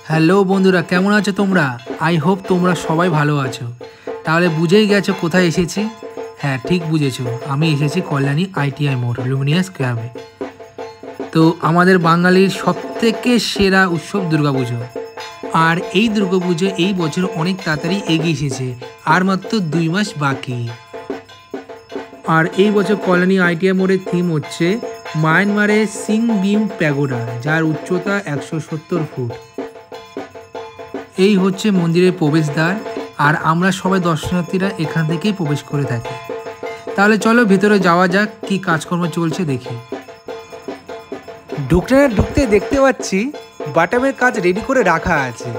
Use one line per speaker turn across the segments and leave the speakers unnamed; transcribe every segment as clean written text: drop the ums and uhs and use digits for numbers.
Hello বন্ধুরা, কেমন আছো তোমরা? আই হোপ তোমরা সবাই ভালো আছো। তাহলে বুঝেই গেছো কোথায় এসেছি। হ্যাঁ, ঠিক বুঝেছো, আমি এসেছি কল্যাণী আইটিআই মোড় লুমিনিয়াস ক্লাবে। তো আমাদের বাঙালির সবথেকে সেরা উৎসব দুর্গাপুজো। আর এই দুর্গাপুজো এই বছর অনেক তাড়াতাড়ি এগিয়ে এসেছে, আর মাত্র 2 মাস বাকি। আর এই বছর কল্যাণী আইটিআই মোড়ের থিম হচ্ছে মায়ানমারের সিং বিম প্যাগোডা, যার উচ্চতা 170 ফুট। এই হচ্ছে মন্দিরের প্রবেশদ্বার, আর আমরা সবাই দর্শনার্থীরা এখান থেকেই প্রবেশ করে থাকি। তাহলে চলো ভিতরে যাওয়া যাক, কি কাজকর্ম চলছে দেখি। ঢুকতে দেখতে পাচ্ছি বাটামের কাজ রেডি করে রাখা আছে,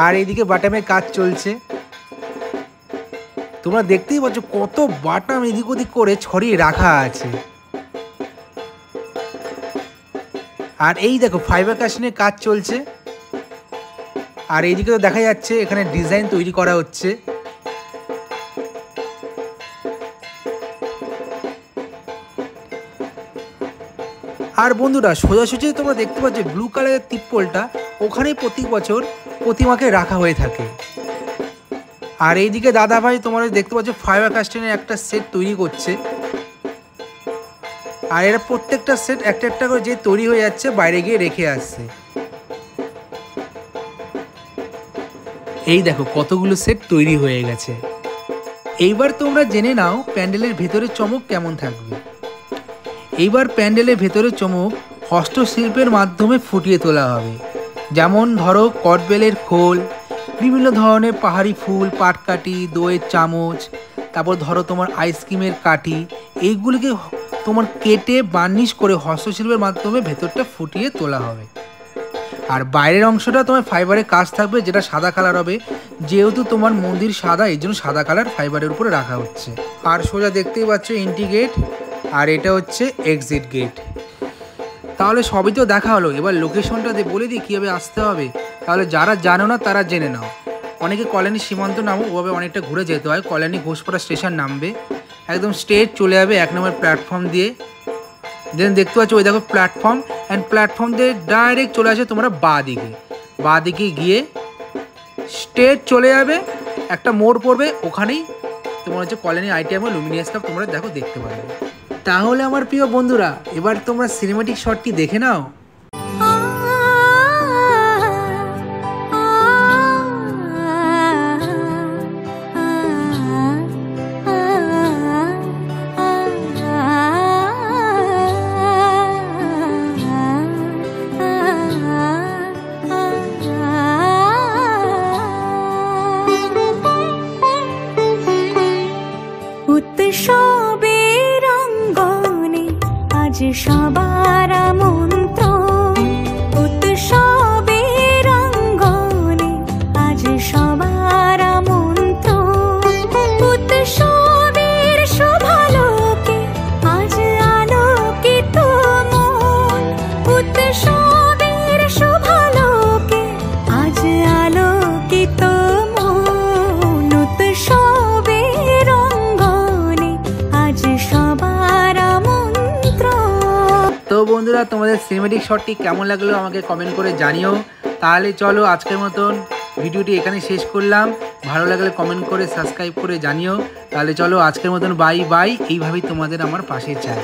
আর এইদিকে বাটামের কাজ চলছে। তোমরা দেখতেই পাচ্ছ কত বাটাম এদিক ওদিক করে ছড়িয়ে রাখা আছে। আর এই দেখো ফাইবার কাস্টিংয়ের কাজ চলছে, আর এইদিকে তো দেখা যাচ্ছে এখানে ডিজাইন তৈরি করা হচ্ছে। আর বন্ধুরা সোজাসুজি তোমরা দেখতে পাচ্ছ ব্লু কালারের তিপ্পলটা, ওখানেই প্রতি বছর প্রতিমাকে রাখা হয়ে থাকে। আর এইদিকে দাদা ভাই তোমরা দেখতে পাচ্ছ ফাইবার কাস্টিংয়ের একটা সেট তৈরি করছে, আর এরা প্রত্যেকটা সেট একটা একটা করে যে তৈরি হয়ে যাচ্ছে বাইরে গিয়ে রেখে আসছে। এই দেখো কতগুলো সেট তৈরি হয়ে গেছে। এইবার তোমরা জেনে নাও প্যান্ডেলের ভেতরে চমক কেমন থাকবে। এইবার প্যান্ডেলের ভেতরে চমক হস্তশিল্পের মাধ্যমে ফুটিয়ে তোলা হবে। যেমন ধরো কটবেলের খোল, বিভিন্ন ধরনের পাহাড়ি ফুল, পাটকাঠি, দইয়ের চামচ, তারপর ধরো তোমার আইসক্রিমের কাঠি, এইগুলিকে তোমার কেটে বার্নিশ করে হস্তশিল্পের মাধ্যমে ভেতরটা ফুটিয়ে তোলা হবে। আর বাইরের অংশটা তোমার ফাইবারের কাজ থাকবে, যেটা সাদা কালার হবে। যেহেতু তোমার মন্দির সাদা, এই জন্য সাদা কালার ফাইবারের উপরে রাখা হচ্ছে। আর সোজা দেখতেই পাচ্ছ এন্ট্রি গেট, আর এটা হচ্ছে এক্সিট গেট। তাহলে সবই তো দেখা হলো, এবার লোকেশনটা বলে দিই কীভাবে আসতে হবে। তাহলে যারা জানো না তারা জেনে নাও। অনেকে কল্যাণী সীমান্ত নামো, ওভাবে অনেকটা ঘুরে যেতে হয়। কল্যাণী ঘোষপাড়া স্টেশন নামবে, একদম স্ট্রেট চলে যাবে 1 নম্বর প্ল্যাটফর্ম দিয়ে। দেন দেখতে পাচ্ছ ওই দেখো প্ল্যাটফর্ম, অ্যান্ড প্ল্যাটফর্ম দিয়ে ডাইরেক্ট চলে আসে তোমরা বাঁ দিকে গিয়ে স্ট্রেট চলে যাবে, একটা মোড় পড়বে, ওখানেই তোমার হচ্ছে কল্যাণী আইটিআই মোড় লুমিনিয়াস ক্লাব তোমরা দেখতে পারবে। তাহলে আমার প্রিয় বন্ধুরা, এবার তোমরা সিনেমেটিক শটটি দেখে নাও।
উৎসবের অঙ্গনে আজ সবার মন্ত্র, উৎসবের অঙ্গনে আজ সবার মন্ত্র, উৎসবের শোভালোকে আজ আলোকিত মন, উৎসবের শোভালোকে আজ আলোকিত মন, উৎসবের অঙ্গনে আজ সবার মন্ত্র।
তো বন্ধুরা, তোমাদের সিনেমেটিক শটটি কেমন লাগলো আমাকে কমেন্ট করে জানিও। তাহলে চলো আজকের মতন ভিডিওটি এখানে শেষ করলাম। ভালো লাগলে কমেন্ট করে সাবস্ক্রাইব করে জানিও। তাহলে চলো আজকের মতন বাই বাই। এইভাবেই তোমাদের আমার পাশে চাই।